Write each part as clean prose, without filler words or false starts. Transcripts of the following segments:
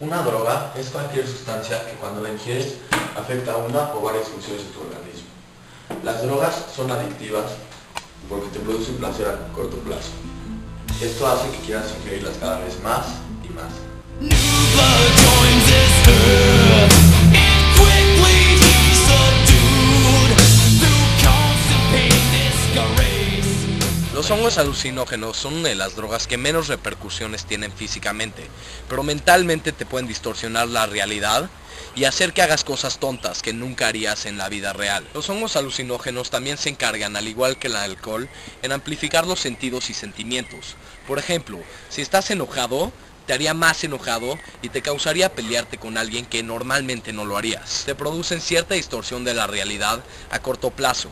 Una droga es cualquier sustancia que cuando la ingieres afecta a una o varias funciones de tu organismo. Las drogas son adictivas porque te producen placer a corto plazo. Esto hace que quieras ingerirlas cada vez más y más. Los hongos alucinógenos son una de las drogas que menos repercusiones tienen físicamente, pero mentalmente te pueden distorsionar la realidad y hacer que hagas cosas tontas que nunca harías en la vida real. Los hongos alucinógenos también se encargan, al igual que el alcohol, en amplificar los sentidos y sentimientos. Por ejemplo, si estás enojado, te haría más enojado y te causaría pelearte con alguien que normalmente no lo harías. Te producen cierta distorsión de la realidad a corto plazo,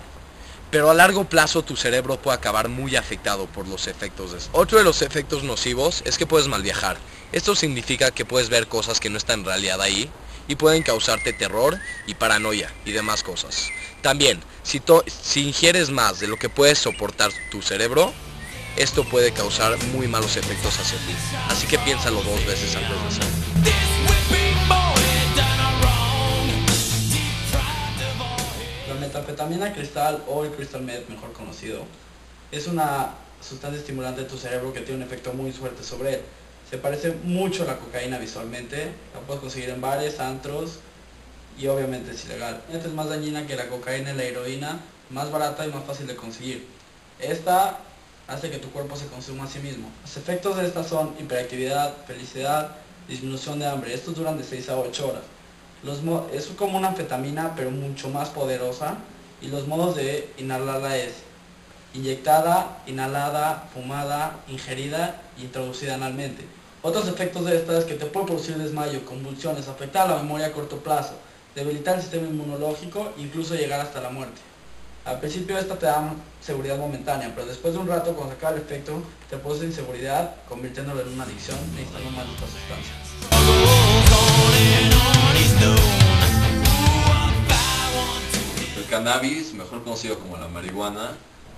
pero a largo plazo tu cerebro puede acabar muy afectado por los efectos de esto. Otro de los efectos nocivos es que puedes mal viajar. Esto significa que puedes ver cosas que no están en realidad ahí y pueden causarte terror y paranoia y demás cosas. También, si ingieres más de lo que puedes soportar tu cerebro, esto puede causar muy malos efectos hacia ti. Así que piénsalo 2 veces antes de hacerlo. La metanfetamina cristal o el crystal meth, mejor conocido, es una sustancia estimulante de tu cerebro que tiene un efecto muy fuerte sobre él. Se parece mucho a la cocaína visualmente, la puedes conseguir en bares, antros y obviamente es ilegal. Esta es más dañina que la cocaína y la heroína, más barata y más fácil de conseguir. Esta hace que tu cuerpo se consuma a sí mismo. Los efectos de esta son hiperactividad, felicidad, disminución de hambre. Estos duran de 6 a 8 horas. Es como una anfetamina pero mucho más poderosa y los modos de inhalarla es inyectada, inhalada, fumada, ingerida e introducida analmente. Otros efectos de esta es que te puede producir desmayo, convulsiones, afectar la memoria a corto plazo, debilitar el sistema inmunológico e incluso llegar hasta la muerte. Al principio esta te da seguridad momentánea, pero después de un rato cuando se acaba el efecto te produce inseguridad, convirtiéndolo en una adicción, necesitando más de esta sustancia. El cannabis, mejor conocido como la marihuana,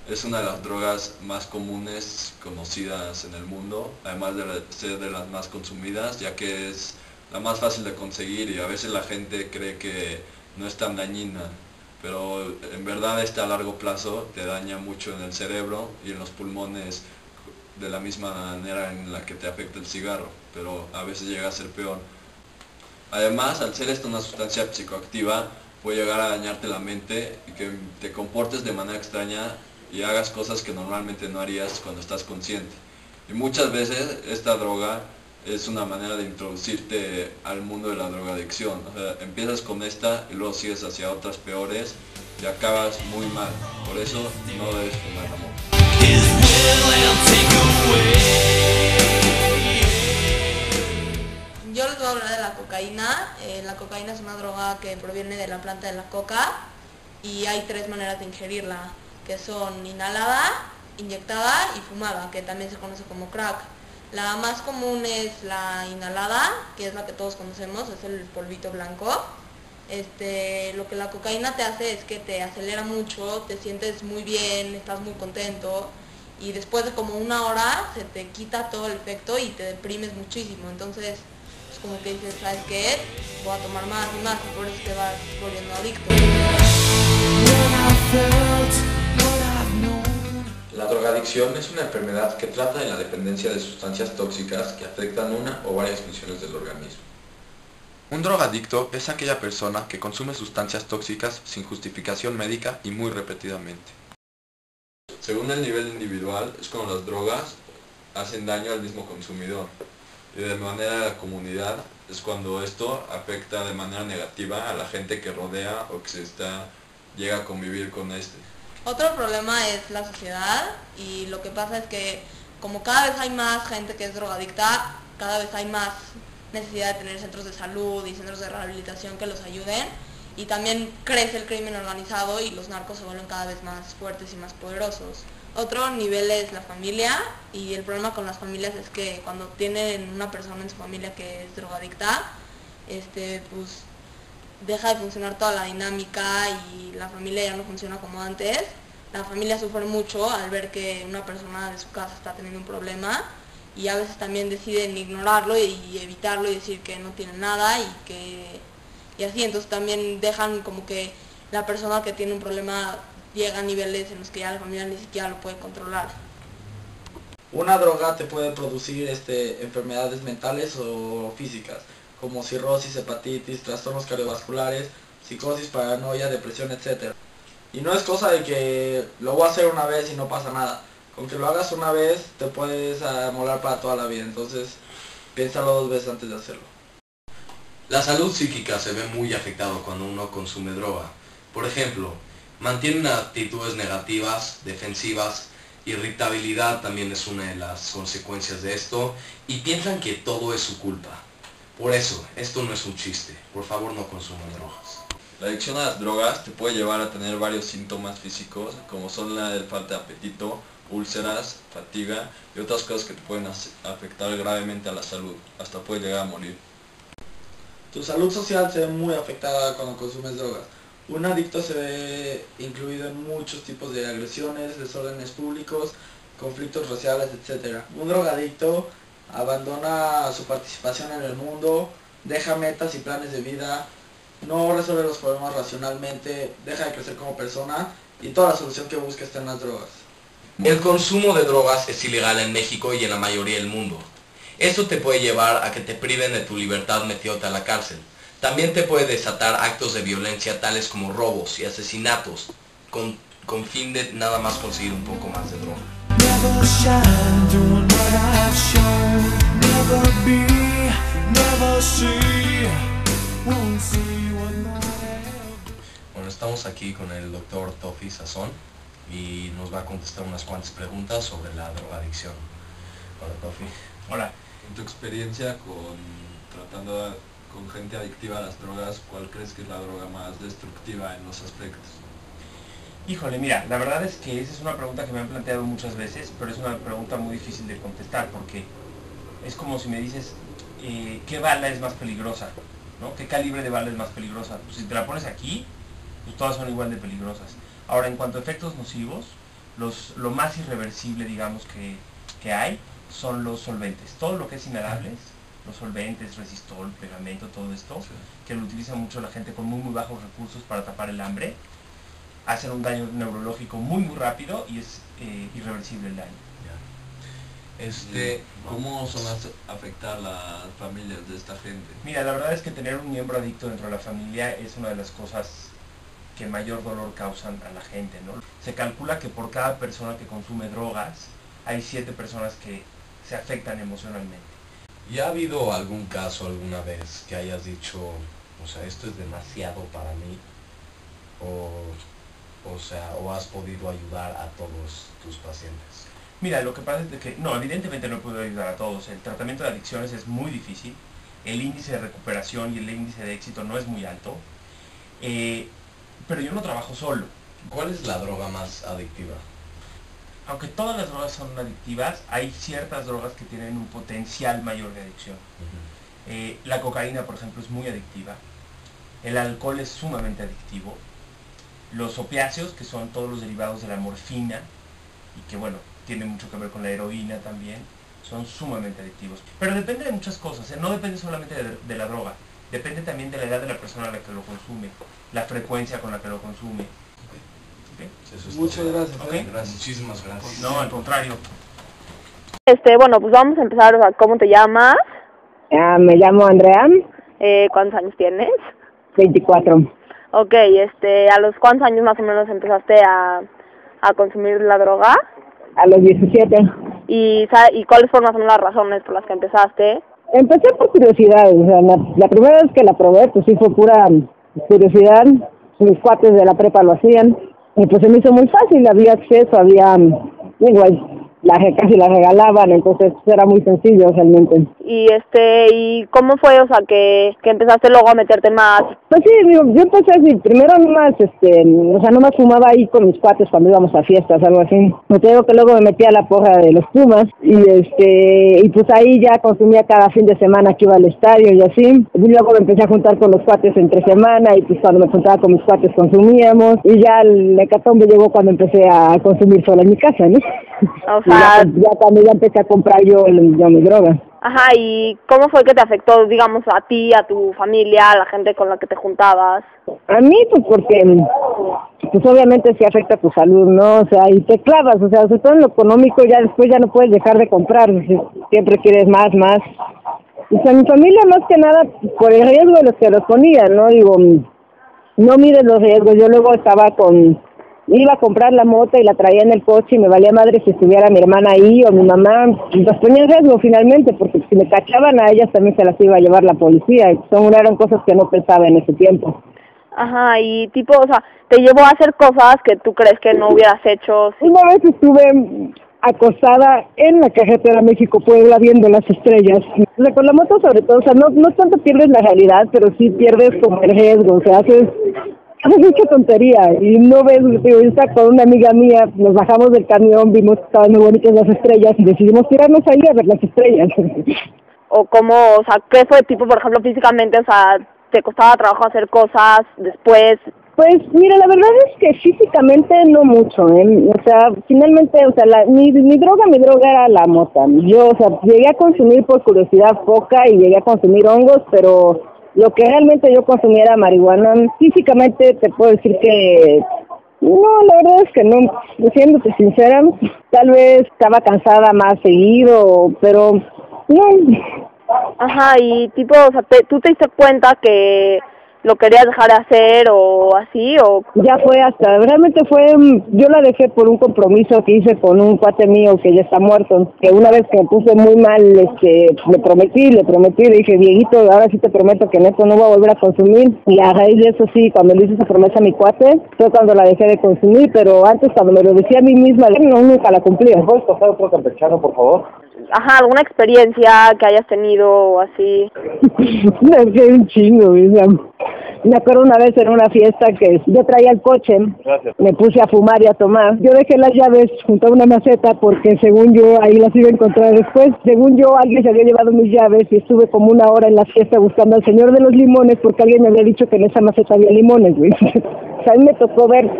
es una de las drogas más comunes conocidas en el mundo, además de ser de las más consumidas, ya que es la más fácil de conseguir y a veces la gente cree que no es tan dañina, pero en verdad a largo plazo te daña mucho en el cerebro y en los pulmones de la misma manera en la que te afecta el cigarro, pero a veces llega a ser peor. Además, al ser esta una sustancia psicoactiva, puede llegar a dañarte la mente y que te comportes de manera extraña y hagas cosas que normalmente no harías cuando estás consciente. Y muchas veces esta droga es una manera de introducirte al mundo de la drogadicción. O sea, empiezas con esta y luego sigues hacia otras peores y acabas muy mal. Por eso no debes fumar la moto. Yo les voy a hablar de la cocaína. La cocaína es una droga que proviene de la planta de la coca y hay 3 maneras de ingerirla, que son inhalada, inyectada y fumada, que también se conoce como crack. La más común es la inhalada, que es la que todos conocemos, es el polvito blanco. Lo que la cocaína te hace es que te acelera mucho, te sientes muy bien, estás muy contento y después de como una hora se te quita todo el efecto y te deprimes muchísimo. Entonces es como que dices, ¿sabes qué? Voy a tomar más y más, y por eso te vas volviendo adicto. La drogadicción es una enfermedad que trata de la dependencia de sustancias tóxicas que afectan una o varias funciones del organismo. Un drogadicto es aquella persona que consume sustancias tóxicas sin justificación médica y muy repetidamente. Según el nivel individual, es cuando las drogas hacen daño al mismo consumidor. Y de manera de la comunidad, es cuando esto afecta de manera negativa a la gente que rodea o que llega a convivir con este. Otro problema es la sociedad, y lo que pasa es que como cada vez hay más gente que es drogadicta, cada vez hay más necesidad de tener centros de salud y centros de rehabilitación que los ayuden, y también crece el crimen organizado y los narcos se vuelven cada vez más fuertes y más poderosos. Otro nivel es la familia, y el problema con las familias es que cuando tienen una persona en su familia que es drogadicta, pues deja de funcionar toda la dinámica y la familia ya no funciona como antes. La familia sufre mucho al ver que una persona de su casa está teniendo un problema, y a veces también deciden ignorarlo y evitarlo y decir que no tiene nada y así. Entonces también dejan como que la persona que tiene un problema llega a niveles en los que ya la familia ni siquiera lo puede controlar. Una droga te puede producir enfermedades mentales o físicas, como cirrosis, hepatitis, trastornos cardiovasculares, psicosis, paranoia, depresión, etc. Y no es cosa de que lo voy a hacer una vez y no pasa nada. Con que lo hagas una vez te puedes amolar para toda la vida, entonces piénsalo 2 veces antes de hacerlo. La salud psíquica se ve muy afectada cuando uno consume droga. Por ejemplo, mantienen actitudes negativas, defensivas, irritabilidad también es una de las consecuencias de esto, y piensan que todo es su culpa. Por eso, esto no es un chiste. Por favor, no consuman drogas. La adicción a las drogas te puede llevar a tener varios síntomas físicos, como son la de falta de apetito, úlceras, fatiga y otras cosas que te pueden afectar gravemente a la salud, hasta puede llegar a morir. Tu salud social se ve muy afectada cuando consumes drogas. Un adicto se ve incluido en muchos tipos de agresiones, desórdenes públicos, conflictos raciales, etc. Un drogadicto abandona su participación en el mundo, deja metas y planes de vida, no resuelve los problemas racionalmente, deja de crecer como persona, y toda la solución que busca está en las drogas. El consumo de drogas es ilegal en México y en la mayoría del mundo. Esto te puede llevar a que te priven de tu libertad metiéndote a la cárcel. También te puede desatar actos de violencia tales como robos y asesinatos, con fin de nada más conseguir un poco más de droga. Bueno, estamos aquí con el doctor Tofi Sazón y nos va a contestar unas cuantas preguntas sobre la drogadicción. Hola, Tofi. Hola. En tu experiencia tratando con gente adictiva a las drogas, ¿cuál crees que es la droga más destructiva en los aspectos? Híjole, mira, la verdad es que esa es una pregunta que me han planteado muchas veces, pero es una pregunta muy difícil de contestar, porque es como si me dices, ¿qué bala es más peligrosa? ¿No? ¿Qué calibre de bala es más peligrosa? Pues si te la pones aquí, pues todas son igual de peligrosas. Ahora, en cuanto a efectos nocivos, lo más irreversible, digamos, que hay, son los solventes. Todo lo que es inhalables, los solventes, resistol, pegamento, todo esto, sí, que lo utiliza mucho la gente con muy bajos recursos para tapar el hambre, hacen un daño neurológico muy rápido y es irreversible el daño. ¿Cómo son afectar las familias de esta gente? Mira, la verdad es que tener un miembro adicto dentro de la familia es una de las cosas que mayor dolor causan a la gente, ¿no? Se calcula que por cada persona que consume drogas, hay 7 personas que se afectan emocionalmente. ¿Y ha habido algún caso alguna vez que hayas dicho, o sea, esto es demasiado para mí? O has podido ayudar a todos tus pacientes? Mira, lo que pasa es que, no, evidentemente no puedo ayudar a todos. El tratamiento de adicciones es muy difícil. El índice de recuperación y el índice de éxito no es muy alto. Pero yo no trabajo solo. ¿Cuál es la droga más adictiva? Aunque todas las drogas son adictivas, hay ciertas drogas que tienen un potencial mayor de adicción. La cocaína, por ejemplo, es muy adictiva. El alcohol es sumamente adictivo. Los opiáceos, que son todos los derivados de la morfina, y que bueno, tiene mucho que ver con la heroína también, son sumamente adictivos. Pero depende de muchas cosas, no depende solamente de la droga, depende también de la edad de la persona a la que lo consume, la frecuencia con la que lo consume. ¿Okay? Muchas gracias. ¿Okay? Muchísimas gracias. No, al contrario. Bueno, pues vamos a empezar, o sea, ¿cómo te llamas? Me llamo Andrea, ¿Cuántos años tienes? 24. Ok, ¿a los cuántos años más o menos empezaste a consumir la droga? A los 17. ¿Y cuáles fueron más o menos las razones por las que empezaste? Empecé por curiosidad, o sea, la primera vez que la probé, pues sí fue pura curiosidad. Mis cuates de la prepa lo hacían, y pues se me hizo muy fácil, había acceso, igual, casi la regalaban, entonces era muy sencillo realmente. ¿Y cómo fue, o sea, que empezaste luego a meterte más? Pues sí, digo, yo empecé así, primero nomás fumaba ahí con mis cuates cuando íbamos a fiestas, algo así. Me tengo que luego me metía a la porra de los Pumas, y pues ahí ya consumía cada fin de semana que iba al estadio y así. Y luego me empecé a juntar con los cuates entre semana, y pues cuando me juntaba con mis cuates consumíamos, y ya el hecatombe llegó cuando empecé a consumir sola en mi casa, ¿no? O sea, ya cuando ya empecé a comprar yo mi droga. Ajá, ¿y cómo fue que te afectó, digamos, a ti, a tu familia, a la gente con la que te juntabas? A mí, pues porque, pues obviamente sí afecta a tu salud, ¿no? O sea, y te clavas, o sea, sobre todo en lo económico, ya después ya no puedes dejar de comprar, siempre quieres más. O sea, mi familia más que nada, por el riesgo de los que los ponían, ¿no? Digo, no mides los riesgos, yo luego iba a comprar la moto y la traía en el coche y me valía madre si estuviera mi hermana ahí o mi mamá, y los ponía en riesgo finalmente, porque si me cachaban a ellas también se las iba a llevar la policía, y eran cosas que no pensaba en ese tiempo. Ajá, y tipo, o sea, te llevó a hacer cosas que tú crees que no hubieras hecho. Una vez estuve acostada en la carretera México-Puebla viendo las estrellas. O sea, con la moto sobre todo, o sea, no tanto pierdes la realidad, pero sí pierdes como el riesgo, o sea, haces mucha tontería, y no ves, yo estaba con una amiga mía, nos bajamos del camión, vimos que estaban muy bonitas las estrellas, y decidimos tirarnos ahí a ver las estrellas. O cómo, o sea, ¿qué fue tipo, por ejemplo, físicamente, o sea, te costaba trabajo hacer cosas después? Pues mira, la verdad es que físicamente no mucho, o sea, finalmente, o sea, mi droga era la mota. Yo, o sea, llegué a consumir por curiosidad poca y llegué a consumir hongos, pero lo que realmente yo consumía era marihuana. Físicamente te puedo decir que no, la verdad es que no, siéndote sincera, tal vez estaba cansada más seguido, pero no. Ajá, y tipo, o sea, ¿tú te diste cuenta que lo querías dejar de hacer o así, o...? Ya realmente yo la dejé por un compromiso que hice con un cuate mío que ya está muerto, que una vez que me puse muy mal, le prometí, le dije, Dieguito, ahora sí te prometo que en esto no voy a volver a consumir, y a raíz de eso sí, cuando le hice esa promesa a mi cuate, fue cuando la dejé de consumir, pero antes cuando me lo decía a mí misma, nunca la cumplía. ¿Puedes pasar otro campechano, por favor? Ajá, ¿alguna experiencia que hayas tenido o así? Es que un chingo, me acuerdo una vez en una fiesta que yo traía el coche, me puse a fumar y a tomar. Yo dejé las llaves junto a una maceta porque según yo ahí las iba a encontrar después. Según yo alguien se había llevado mis llaves y estuve como una hora en la fiesta buscando al señor de los limones porque alguien me había dicho que en esa maceta había limones, güey. O sea, a mí me tocó ver,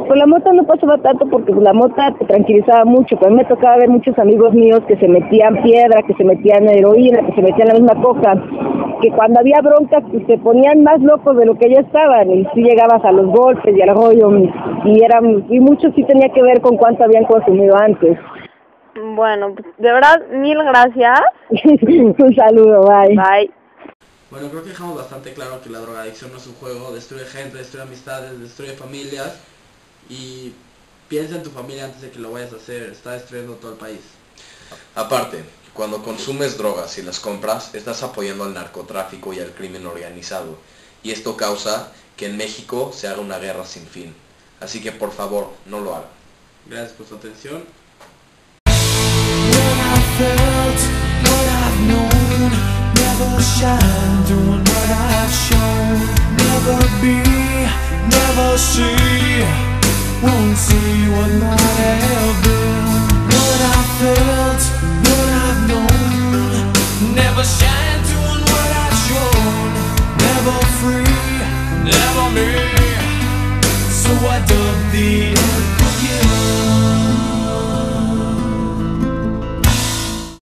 con la mota no pasaba tanto porque la mota te tranquilizaba mucho, pero a mí me tocaba ver muchos amigos míos que se metían piedra, que se metían heroína, que se metían la misma coca, que cuando había broncas pues, se ponían más locos de lo que ya estaban, y sí llegabas a los golpes y al rollo, y mucho sí tenía que ver con cuánto habían consumido antes. Bueno, pues, de verdad, mil gracias. Un saludo, bye. Bye. Bueno, creo que dejamos bastante claro que la drogadicción no es un juego, destruye gente, destruye amistades, destruye familias, y piensa en tu familia antes de que lo vayas a hacer, está destruyendo todo el país. Aparte, cuando consumes drogas y las compras, estás apoyando al narcotráfico y al crimen organizado, y esto causa que en México se haga una guerra sin fin. Así que por favor, no lo hagan. Gracias por su atención. Never shine doing what I've shown. Never be, never see. Won't see what might have been.